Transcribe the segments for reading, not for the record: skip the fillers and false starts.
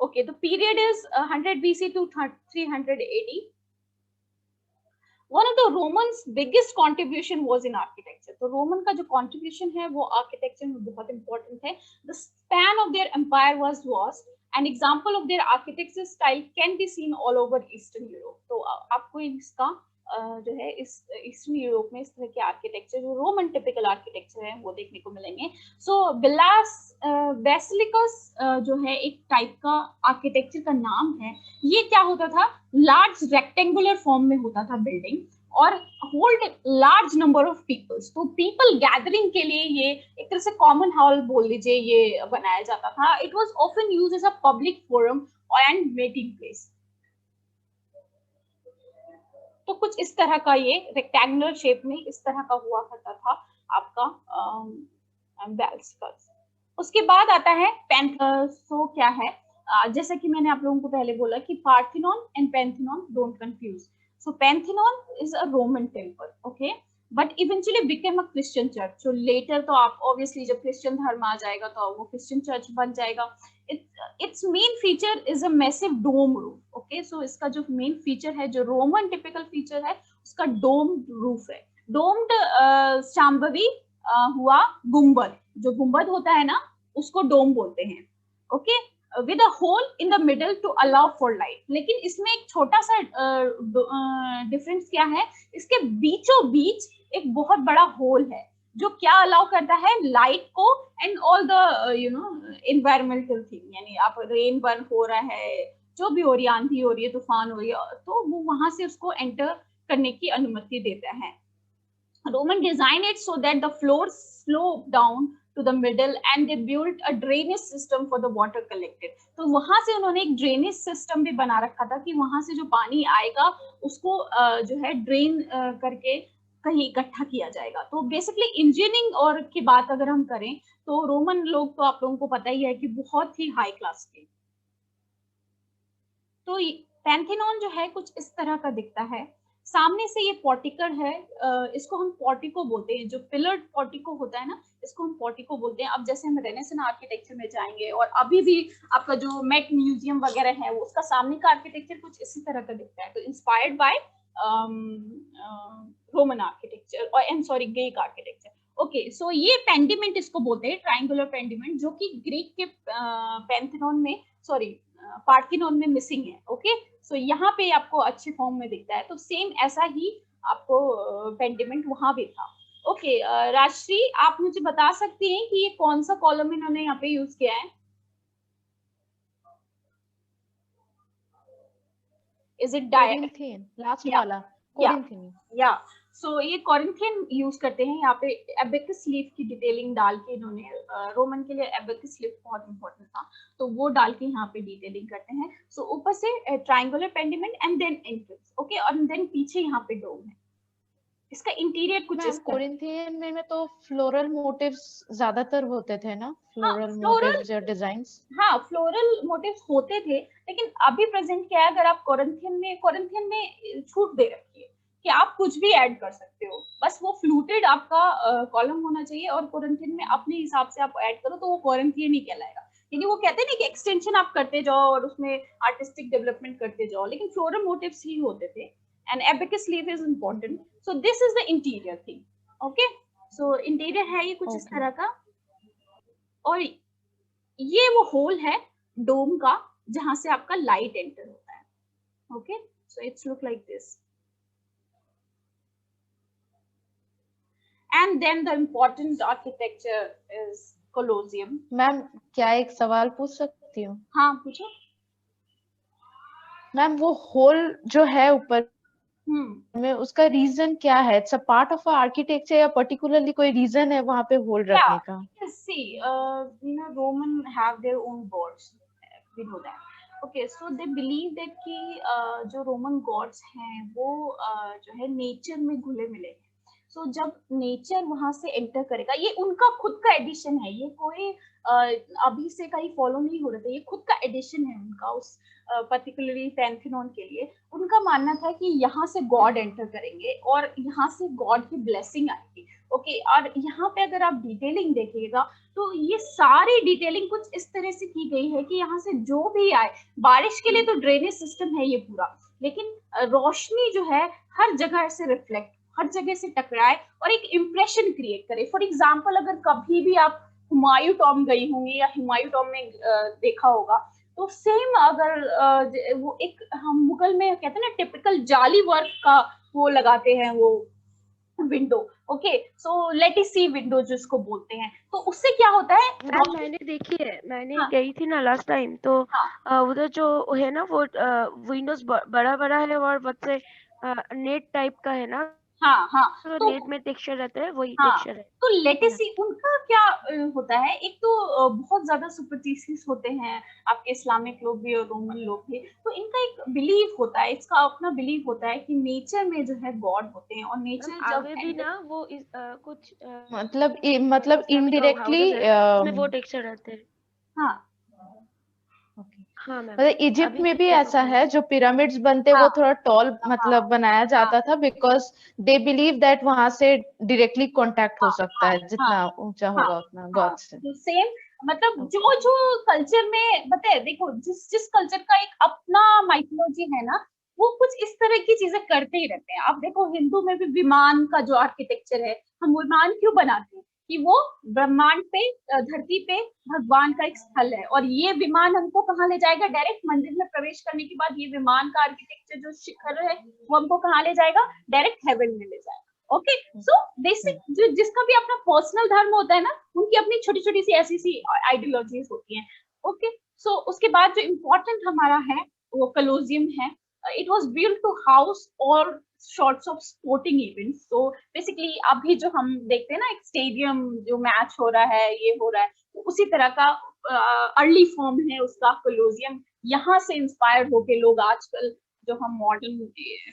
Okay, the period is 100 BC to 300 AD. One of the Romans biggest contribution was in architecture. तो Roman का जो contribution है वो architecture में बहुत important है. The span of their empire was vast. An example of their architecture style can be seen all over Eastern Europe. तो आपको इसका जो है इस ईस्टर्न यूरोप में इस तरह के आर्किटेक्चर जो रोमन टिपिकल आर्किटेक्चर है वो देखने को मिलेंगे. सो विलास बेसिलिकस जो है एक टाइप का आर्किटेक्चर का नाम है. ये क्या होता था, लार्ज रेक्टेंगुलर फॉर्म में होता था बिल्डिंग और hold large number of peoples. तो पीपल गैदरिंग के लिए ये एक तरह से कॉमन हॉल बोल लीजिए ये बनाया जाता था. It was often used as a public forum and meeting place. तो कुछ इस तरह का ये रेक्टेंगुलर शेप में इस तरह का हुआ करता था आपका बेल्स. उसके बाद आता है सो क्या है, जैसा कि मैंने आप लोगों को पहले बोला कि Parthenon and Pantheon don't confuse. So Pantheon is a Roman temple, okay, but eventually became a Christian church. जो लेटर तो आप ऑब्वियसली जब क्रिश्चियन धर्म आ जाएगा तो वो क्रिश्चियन चर्च बन जाएगा. its main feature is a massive dome roof. Okay, so इसका जो मेन फीचर है, जो रोमन टिपिकल फीचर है, उसका डोम रूफ है. डोम्ड शाम्बवी हुआ गुंबद. जो गुंबद होता है ना उसको डोम बोलते हैं. Okay, with a hole in the middle to allow for light. लेकिन इसमें एक छोटा सा डिफरेंस क्या है, इसके बीचों बीच एक बहुत बड़ा होल है जो क्या अलाउ करता है लाइट को and all the environmental thing. यानी आप रेन बर्न हो रहा है, जो भी हो रही है, आंधी हो रही है, तूफान हो रही है, तो वो वहां से उसको एंटर करने की अनुमति देता है. Roman design it so that the floor slope down to the middle and they built a drainage system for the water collected. तो वहां से उन्होंने एक ड्रेनेज सिस्टम भी बना रखा था कि वहां से जो पानी आएगा उसको जो है ड्रेन करके कहीं इकट्ठा किया जाएगा. तो बेसिकली इंजीनियरिंग और की बात अगर हम करें तो रोमन लोग तो आप लोगों को पता ही है कि बहुत ही हाई क्लास के. तो पैंथेनॉन जो है कुछ इस तरह का दिखता है. सामने से ये पोर्टिकल है, इसको हम पोर्टिको बोलते हैं. जो पिलर्ड पोर्टिको होता है ना, इसको हम पोर्टिको बोलते हैं. अब जैसे हम रेनेसां आर्किटेक्चर में जाएंगे और अभी भी आपका जो मेट म्यूजियम वगैरह है वो उसका सामने का आर्किटेक्चर कुछ इसी तरह का दिखता है. तो इंस्पायर्ड बाय रोमन आर्किटेक्चर और ग्रीक आर्किटेक्चर. ओके, सो ये पेंडिमेंट इसको बोलते हैं, ट्रायंगुलर पेंडिमेंट, जो कि ग्रीक के पैंथेनॉन में पार्थेनॉन में मिसिंग है. ओके, सो यहाँ पे आपको अच्छे फॉर्म में दिखता है. तो सेम ऐसा ही आपको पेंडिमेंट वहां भी था. ओके, राजश्री आप मुझे बता सकती हैं कि ये कौन सा कॉलम इन्होंने यहाँ पे यूज किया है? इज इट कोरिंथियन, लास्ट वाला कोरिंथियन. या सो ये कोरिंथियन यूज करते हैं. यहाँ पे एबेकस लीफ की डिटेलिंग डाल के इन्होंने, रोमन के लिए एबेकस लीफ बहुत इंपॉर्टेंट था तो वो डाल के यहाँ पे डिटेलिंग करते हैं. सो ऊपर से triangular pediment and then entrance. Okay, और देन पीछे यहाँ पे डोम है. इसका इंटीरियर कुछ इस कोरिंथियन में तो फ्लोरल मोटिव्स ज्यादातर होते थे ना, फ्लोरल मोटिव्स या डिजाइन्स. हाँ, फ्लोरल मोटिव्स होते थे, लेकिन अभी प्रेजेंट क्या है, अगर आप कोरिंथियन में छूट दे रखी है कि आप कुछ भी ऐड कर सकते हो, बस वो फ्लूटेड आपका कॉलम होना चाहिए और कोरिंथियन में अपने हिसाब से आप ऐड करो तो वो कोरिंथियन ही कहलाएगा. यानी वो कहते हैं ना कि एक्सटेंशन आप करते जाओ और उसमें आर्टिस्टिक डेवलपमेंट करते जाओ, लेकिन फ्लोरल मोटिव्स ही होते थे. And abacus leaf is important. So this is the interior thing. Okay, so interior है ये कुछ इस तरह का. और ये वो होल है डोम का जहां से आपका लाइट एंटर होता है. Okay, so it's look like this. And then the important architecture is Colosseum. Ma'am क्या एक सवाल पूछ सकती हूँ? हाँ पूछो. मैम वो होल जो है ऊपर में उसका रीजन क्या है? It's a part of architecture या पर्टिकुलरली कोई रीजन है वहां पे होल रखने का? See, Roman have their own gods. We know that. Okay, so they believe that कि जो रोमन गॉड्स हैं वो जो है नेचर में घुले मिले हैं. सो जब नेचर वहां से एंटर करेगा, ये उनका खुद का एडिशन है, ये कोई अभी से कहीं फॉलो नहीं हो रहा था, ये खुद का एडिशन है उनका उस पर्टिकुलरली पैंथेनॉन के लिए. उनका मानना था कि यहाँ से गॉड एंटर करेंगे और यहाँ से गॉड की ब्लेसिंग आएगी. ओके। और यहाँ पे अगर आप डिटेलिंग देखिएगा तो ये सारी डिटेलिंग कुछ इस तरह से की गई है कि यहाँ से जो भी आए, बारिश के लिए तो ड्रेनेज सिस्टम है ये पूरा, लेकिन रोशनी जो है हर जगह से रिफ्लेक्ट, हर जगह से टकराए और एक इम्प्रेशन क्रिएट करे। फॉर एग्जाम्पल, अगर कभी भी आप हुमायूं टॉम गई होंगी या हुमायूं टॉम में देखा होगा, तो सेम अगर वो एक, हम मुगल में कहते हैं ना टिपिकल जाली वर्क का वो लगाते हैं वो विंडो, ओके, सो लेटिसी विंडो जिसको बोलते हैं, तो उससे क्या होता है। मैम मैंने देखी है, मैंने हाँ, गई थी ना लास्ट टाइम, तो हाँ, उधर जो है ना वो विंडोज बड़ा बड़ा है और बहुत से नेट टाइप का है ना, हाँ, हाँ, तो तो नेट में टेक्सचर रहता है, वही हाँ, टेक्सचर है। तो हाँ लेटेसी उनका क्या होता है, एक तो बहुत ज्यादा सुपरस्टिशियस होते हैं आपके इस्लामिक लोग भी और रोमन लोग भी, तो इनका एक बिलीव होता है, इसका अपना बिलीव होता है कि नेचर में जो है गॉड होते हैं, और नेचर जब आगे भी ना वो कुछ मतलब इस्लामिक इनडायरेक्टली, हाउसेस है उसमें वो टेक्सचर रहते हैं। हाँ, हाँ मैम, मतलब इजिप्ट अभी में भी देखो ऐसा तो है, जो पिरामिड्स बनते हाँ, वो थोड़ा टॉल हाँ, मतलब बनाया हाँ, जाता था, बिकॉज दे बिलीव दैट वहां से डायरेक्टली कांटेक्ट हो हाँ, सकता हाँ, है, हाँ, जितना ऊंचा हाँ, होगा उतना हाँ, गॉड से। तो सेम, मतलब ओके। जो जो कल्चर में बताए, देखो जिस जिस कल्चर का एक अपना माइथोलॉजी है ना, वो कुछ इस तरह की चीजें करते ही रहते हैं। आप देखो हिंदू में भी विमान का जो आर्किटेक्चर है, हम विमान क्यों बनाते हैं, कि वो ब्रह्मांड पे, धरती पे भगवान का एक स्थल है, और ये विमान हमको कहाँ ले जाएगा, डायरेक्ट मंदिर में प्रवेश करने के बाद ये विमान का आर्किटेक्चर जो शिखर है वो हमको कहाँ ले जाएगा, डायरेक्ट हेवन में ले जाएगा। ओके, सो बेसिक जो जिसका भी अपना पर्सनल धर्म होता है ना, उनकी अपनी छोटी छोटी सी ऐसी सी आइडियोलॉजीज होती हैं। ओके, सो उसके बाद जो इम्पोर्टेंट हमारा है वो कलोजियम है। It was built to house all sorts of sporting events, so basically अभी जो हम देखते हैं ना एक स्टेडियम जो मैच हो रहा है, ये हो रहा है, तो उसी तरह का अर्ली फॉर्म है उसका कलोजियम। यहाँ से इंस्पायर होके लोग आजकल जो हम मॉडर्न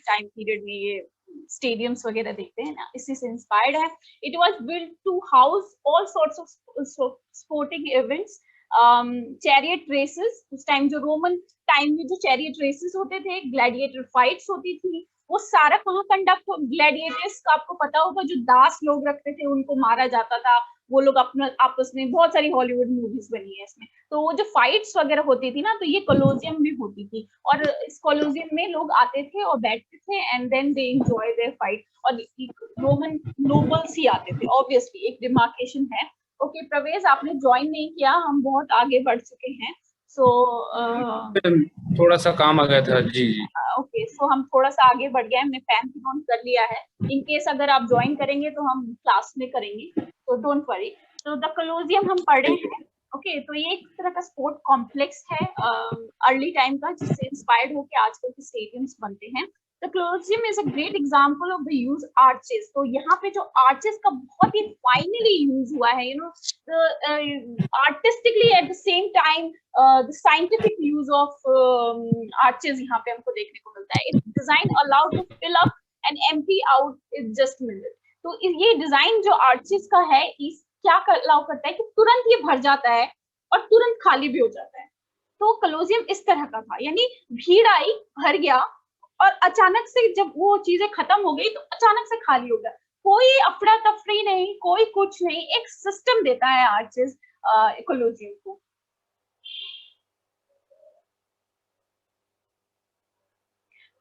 टाइम पीरियड में ये स्टेडियम्स वगैरह देखते हैं ना, इसी से इंस्पायर्ड है। It was built to house all sorts of sporting events, chariot races, उस टाइम जो रोमन टाइम में जो चैरियट रेसेस होते थे, ग्लैडिएटर फाइट्स होती थी, वो सारा कहाँ कंडक्ट, ग्लैडिएटर्स का आपको पता होगा, जो दास लोग रखते थे उनको मारा जाता था, वो लोग अपना आपस में, बहुत सारी हॉलीवुड मूवीज बनी है इसमें, तो वो जो फाइट्स वगैरह होती थी ना, तो ये कोलोजियम में होती थी, और इस कोलोजियम में लोग आते थे और बैठते थे and then they enjoy their fight, और रोमन नोबल्स ही आते थे, ऑब्वियसली एक डिमार्केशन है। ओके प्रवेश, आपने ज्वाइन नहीं किया, हम बहुत आगे बढ़ चुके हैं, सो थोड़ा सा काम आ गया था जी जी। ओके, सो हम थोड़ा सा आगे बढ़ गए, हमने पैंथियन कर लिया है, इन केस अगर आप ज्वाइन करेंगे तो हम क्लास में करेंगे, तो डोंट वरी। तो द कलोजियम हम पढ़े हैं। ओके, तो ये एक तरह का स्पोर्ट कॉम्प्लेक्स है अर्ली टाइम का, जिससे इंस्पायर्ड होकर आजकल के स्टेडियम्स बनते हैं। The Colosseum is a great example of the use arches, तो यहाँ पे जो आर्चेस का बहुत ही फाइनली यूज हुआ है, you know, artistically at the same time the scientific use of arches यहाँ पे हमको देखने को मिलता है। It's designed allowed to fill up and empty out in just minute। तो ये डिजाइन जो आर्चेस का है, इस क्या अलाउ करता है कि तुरंत ये भर जाता है और तुरंत खाली भी हो जाता है। तो कलोजियम इस तरह का था, यानी भीड़ आई, भर गया, और अचानक से जब वो चीजें खत्म हो गई तो अचानक से खाली हो गया, कोई अफरा तफरी नहीं, कोई कुछ नहीं, एक सिस्टम देता है आर्चेस कलोजियम को।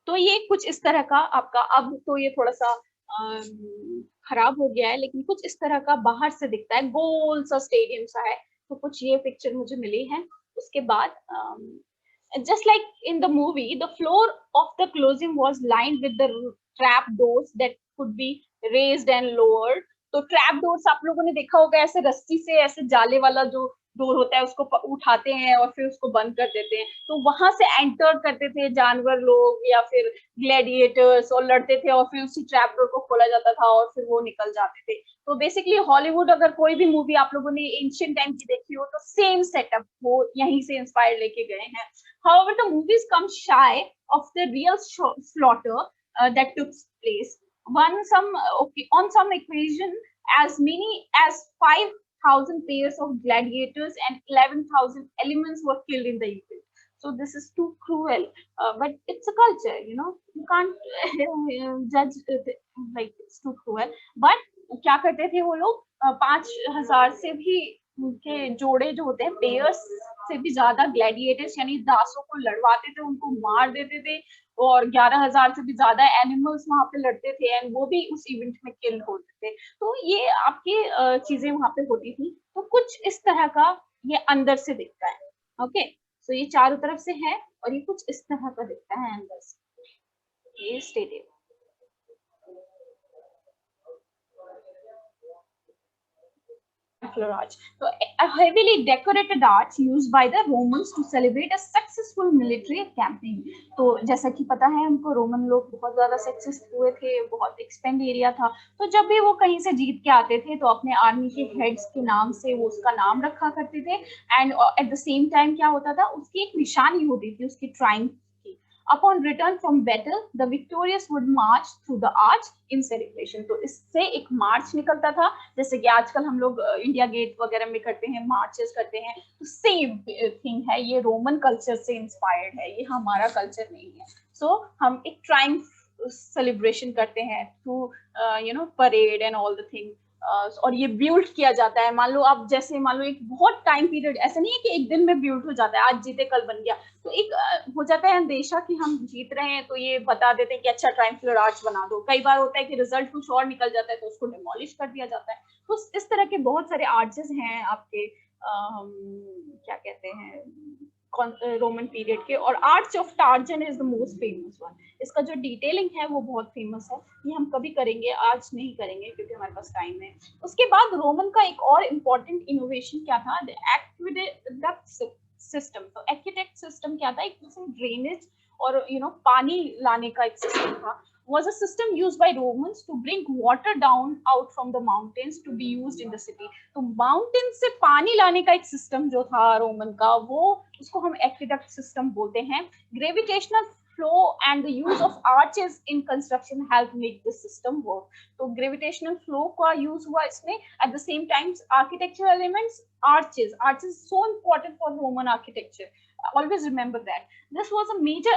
तो ये कुछ इस तरह का आपका, अब तो ये थोड़ा सा खराब हो गया है, लेकिन कुछ इस तरह का बाहर से दिखता है, गोल सा स्टेडियम सा है। तो कुछ ये पिक्चर मुझे मिली है। उसके बाद just like in the movie, the floor of the Colosseum was lined with the trap doors that could be raised and lowered। तो ट्रैप डोर्स आप लोगों ने देखा होगा, ऐसे रस्सी से ऐसे जाले वाला जो डोर होता है उसको उठाते हैं और फिर उसको बंद कर देते हैं, तो वहां से एंटर करते थे जानवर लोग या फिर ग्लैडिएटर्स और लड़ते थे, और फिर उसी ट्रैप डोर को खोला जाता था और फिर वो निकल जाते थे। तो बेसिकली हॉलीवुड, अगर कोई भी मूवी आप लोगों ने एंशिएंट टाइम की देखी हो, तो सेम सेटअप वो यहीं से इंस्पायर लेके गए हैं। However, the movies come shy of the real slaughter that took place. On some occasion, as many as 5,000 pairs of gladiators and 11,000 elements were killed in the event. So this is too cruel, but it's a culture, you know. You can't judge it like it's too cruel. But क्या करते थे वो लोग, 5,000 से भी उनके जोड़े जो होते हैं, पेयर्स से भी ज्यादा ग्लैडिएटर्स यानी दासों को लड़वाते थे, उनको मार देते थे, और 11,000 से भी ज्यादा एनिमल्स वहां पे लड़ते थे, एंड वो भी उस इवेंट में किल होते थे। तो ये आपकी चीजें वहां पे होती थी। तो कुछ इस तरह का ये अंदर से दिखता है। ओके, सो ये चारों तरफ से है और ये कुछ इस तरह का दिखता है अंदर से, ये stadium. Arch. So, a heavily decorated arch used by the Romans to celebrate a successful military campaign. तो जैसा कि पता है हमको, रोमन लोग बहुत ज्यादा सक्सेस हुए थे, बहुत एक्सपेंड एरिया था, तो जब भी वो कहीं से जीत के आते थे तो अपने आर्मी के हेड्स के नाम से वो उसका नाम रखा करते थे, and at the same time क्या होता था, उसकी एक निशानी होती थी उसकी Triumph. Upon return from battle, the victorious would march through the arch in celebration. तो इससे एक मार्च निकलता था, जैसे कि आजकल हम लोग इंडिया गेट वगैरह में करते हैं, मार्चेस करते हैं, तो सेम थिंग है, ये रोमन कल्चर से इंस्पायर्ड है, ये हमारा कल्चर नहीं है। सो हम एक ट्रायम्फ सेलिब्रेशन करते हैं through parade and all the thing, और ये बिल्ड किया जाता है। मान लो आप, जैसे मान लो एक बहुत टाइम पीरियड, ऐसा नहीं है कि एक दिन में बिल्ड हो जाता है, आज जीते कल बन गया, तो एक हो जाता है अंदेशा कि हम जीत रहे हैं, तो ये बता देते हैं कि अच्छा ट्रायम्फल आर्च बना दो। कई बार होता है कि रिजल्ट कुछ और निकल जाता है तो उसको डिमोलिश कर दिया जाता है। तो इस तरह के बहुत सारे आर्चेस हैं आपके, क्या कहते हैं, रोमन पीरियड के, और arch of torsion is the most famous one. इसका जो डिटेलिंग है वो बहुत फेमस है, ये हम कभी करेंगे, आज नहीं करेंगे क्योंकि हमारे पास टाइम है। उसके बाद रोमन का एक और इम्पोर्टेंट इनोवेशन क्या था, द एक्वेडक्ट सिस्टम। तो एक्वेडक्ट सिस्टम क्या था, एक ड्रेनेज और पानी लाने का एक सिस्टम था। Was a system used by Romans to bring water down out from the mountains to be used in the city. तो माउंटेन से पानी लाने का एक सिस्टम जो था रोमन का, वो उसको हम एक्वेडक्ट सिस्टम बोलते हैं। Gravitational flow and the use of arches in construction help make this system work. तो gravitational flow का use हुआ इसमें, at the same time architectural elements, arches so important for Roman architecture. Always remember that. This was a major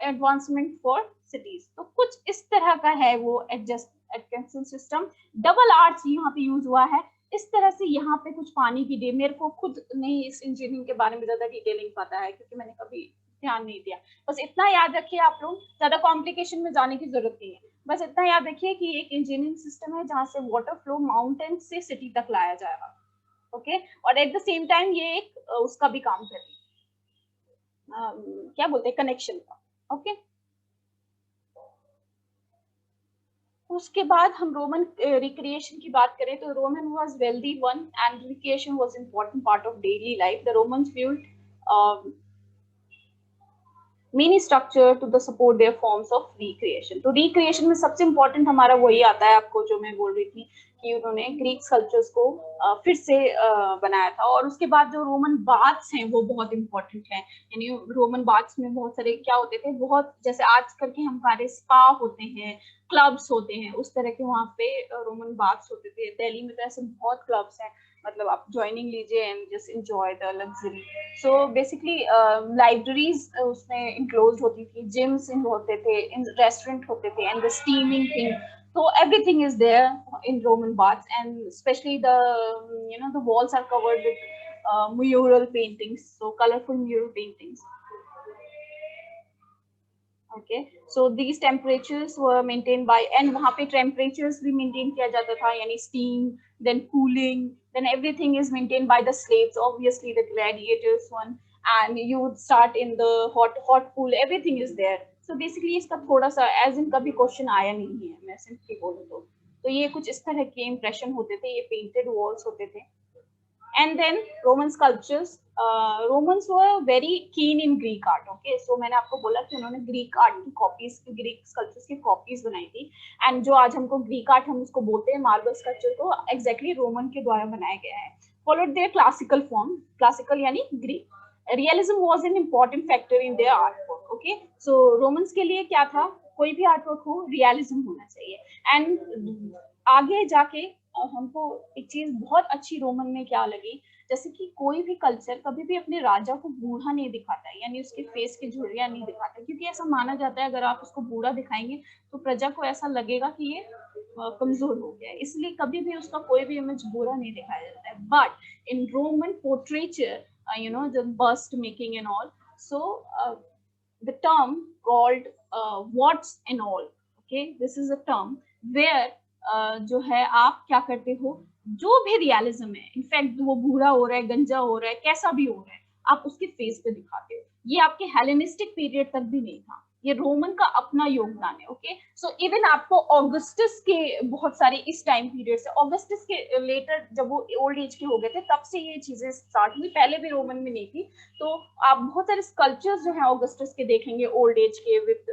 advancement for cities. तो कुछ इस तरह का है वो adjacent system. Double arch यहाँ पे use हुआ है इस तरह से। यहाँ पे कुछ पानी की मेरे को खुद नहीं इस इंजीनियरिंग के बारे में ज्यादा डिटेलिंग पता है क्योंकि मैंने कभी ध्यान नहीं दिया। बस इतना याद रखिए आप लोग, ज्यादा कॉम्प्लिकेशन में जाने की जरूरत नहीं है, बस इतना याद रखिए कि एक इंजीनियरिंग सिस्टम है जहाँ से वाटर फ्लो माउंटेन से सिटी तक लाया जाएगा। ओके, और एट द सेम टाइम ये एक उसका भी काम कर रही है, क्या बोलते हैं, कनेक्शन का। ओके, उसके बाद हम रोमन रिक्रिएशन की बात करें तो Roman was wealthy one and recreation was important part of daily life. The Romans build many structure to the support their forms of recreation. तो recreation में सबसे important हमारा वही आता है, आपको जो मैं बोल रही थी कि उन्होंने ग्रीक स्कल्पचर्स को फिर से बनाया था। और उसके बाद जो रोमन बाथ्स हैं वो बहुत इंपॉर्टेंट है। यानी रोमन बाथ्स में बहुत सारे क्या होते थे, बहुत जैसे आजकल के हमारे स्पा होते हैं, क्लब्स होते हैं, उस तरह के वहाँ पे रोमन बाथ्स होते थे। दिल्ली में तो ऐसे बहुत क्लब्स हैं, मतलब आप ज्वाइनिंग लीजिए and just enjoy the luxury. So basically libraries उसमें इंक्लोज होती थी, जिम्स होते थे, रेस्टोरेंट होते थे, and the steaming thing. So everything is there in Roman baths, and especially the walls are covered with mural paintings, so colorful mural paintings. Okay, so these temperatures were maintained by, and वहाँ पे temperatures भी maintain किया जाता था, यानी steam, then cooling, then everything is maintained by the slaves, obviously the gladiators one, and you would start in the hot pool, everything is there. So basically इसका थोड़ा सा एज इन कभी question आया नहीं है, मैं सिंपली बोलूँ तो ये कुछ इस तरह के इंप्रेशन होते थे, ये पेंटेड वॉल्स होते थे। And then Roman sculptures, Romans were very keen in Greek art. Okay, so मैंने आपको बोला कि उन्होंने ग्रीक आर्ट की कॉपीज, ग्रीक स्कल्पचर्स की कॉपीज बनाई थी, एंड जो आज हमको ग्रीक आर्ट हम उसको बोलते हैं, मार्बल स्कल्पचर को एग्जैक्टली रोमन के द्वारा बनाया गया है। Followed there classical form, classical यानी Greek. Realism was an important factor in their artwork. Okay, so Romans के लिए क्या था, कोई भी आर्टवर्क हो रियलिज्म होना चाहिए। एंड आगे जाके हमको एक चीज बहुत अच्छी रोमन में क्या लगी, जैसे कि कोई भी कल्चर कभी भी अपने राजा को बूढ़ा नहीं दिखाता, यानी उसके फेस की झुर्रियां नहीं दिखाता, क्योंकि ऐसा माना जाता है अगर आप उसको बूढ़ा दिखाएंगे तो प्रजा को ऐसा लगेगा कि ये कमजोर हो गया है, इसलिए कभी भी उसका कोई भी इमेज बुरा नहीं दिखाया जाता है. But in Roman portraiture, the bust making and all, so the term called warts and all, okay, this is a term where जो है आप क्या करते हो, जो भी रियलिज्म है, इनफैक्ट वो बूढ़ा हो रहा है, गंजा हो रहा है, कैसा भी हो रहा है, आप उसके फेस पे दिखाते हो. ये आपके हेलेनिस्टिक पीरियड तक भी नहीं था, ये रोमन का अपना योगदान है. ओके, सो इवन आपको ऑगस्टस के बहुत सारे इस टाइम पीरियड से, ऑगस्टस के लेटर जब वो ओल्ड एज के हो गए थे तब से ये चीजें स्टार्ट हुई, पहले भी रोमन में नहीं थी. तो आप बहुत सारे स्कल्पचर्स जो है ऑगस्टस के देखेंगे ओल्ड एज के विद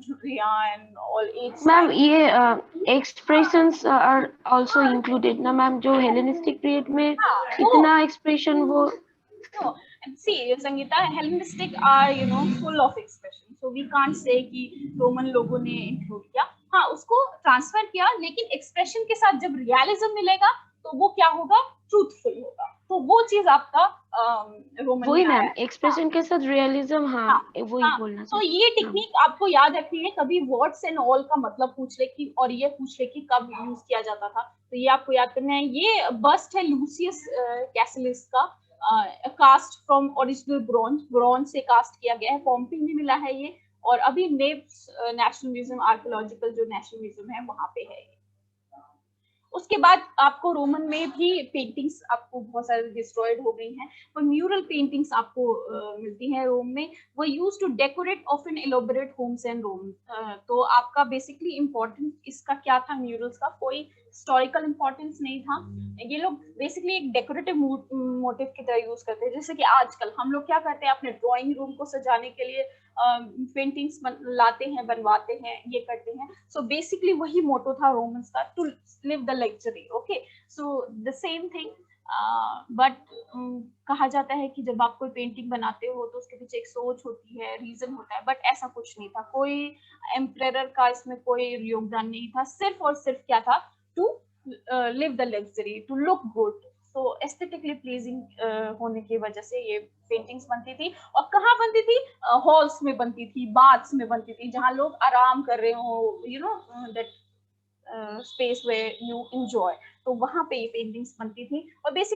जुलिया एंड ऑल एज. मैम ये एक्सप्रेशंस आर आल्सो इंक्लूडेड ना मैम, जो हेलेनिस्टिक पीरियड में इतना एक्सप्रेशन वो. No, see, Sangeeta, Hellenistic are full of expression, so we can't say कि रोमन लोगों ने इंक्लूड किया. हाँ, उसको ट्रांसफर किया, लेकिन एक्सप्रेशन के साथ जब रियलिज्म मिलेगा तो वो क्या होगा, ट्रूथफुल होगा. तो वो चीज आपका रोमन वही में मैम, एक्सप्रेशन के साथ रियलिज्म. हाँ, वही बोलना. तो ये टेक्निक आपको याद रखनी है. कभी वर्ड्स एंड ऑल का मतलब पूछ ले कि, और ये पूछ ले कि कब यूज किया जाता था, तो ये आपको याद करना है. ये बस्ट है लूसियस कैसिलिस का, कास्ट फ्रॉम ओरिजिनल ब्रॉन्ज से कास्ट किया गया है. पॉम्पी में मिला है ये, और अभी नेप्स नेशनल म्यूजियम, आर्कियोलॉजिकल जो नेशनल म्यूजियम है वहां पे है. उसके बाद आपको रोमन में भी पेंटिंग्स आपको बहुत सारे डिस्ट्रॉयड हो गई हैं, पर म्यूरल पेंटिंग्स आपको मिलती हैं रोम में. वो use to decorate often elaborate homes and Rome. तो आपका बेसिकली इम्पोर्टेंट इसका क्या था, म्यूरल्स का कोई हिस्टोरिकल इम्पोर्टेंस नहीं था. ये लोग बेसिकली एक डेकोरेटिव मोटिव की तरह यूज करते हैं. जैसे कि आजकल हम लोग क्या करते हैं, अपने ड्राइंग रूम को सजाने के लिए पेंटिंग्स लाते हैं, बनवाते हैं, ये करते हैं. सो बेसिकली वही मोटो था रोमन्स का, to live the luxury. Okay, so the same thing. But कहा जाता है कि जब आप कोई पेंटिंग बनाते हो तो उसके पीछे एक सोच होती है, रीजन होता है, बट ऐसा कुछ नहीं था. कोई एम्परर का इसमें कोई योगदान नहीं था. सिर्फ और सिर्फ क्या था, to live the luxury, to look good. तो एस्थेटिकली प्लीजिंग होने की वजह से ये पेंटिंग्स बनती थी. और कहाँ बनती थी, हॉल्स में बनती थी, बाथ्स में बनती थी, जहाँ लोग आराम कर रहे हो, that space where you enjoy. तो वहां पे ये पेंटिंग्स बनती थी. और बेसिक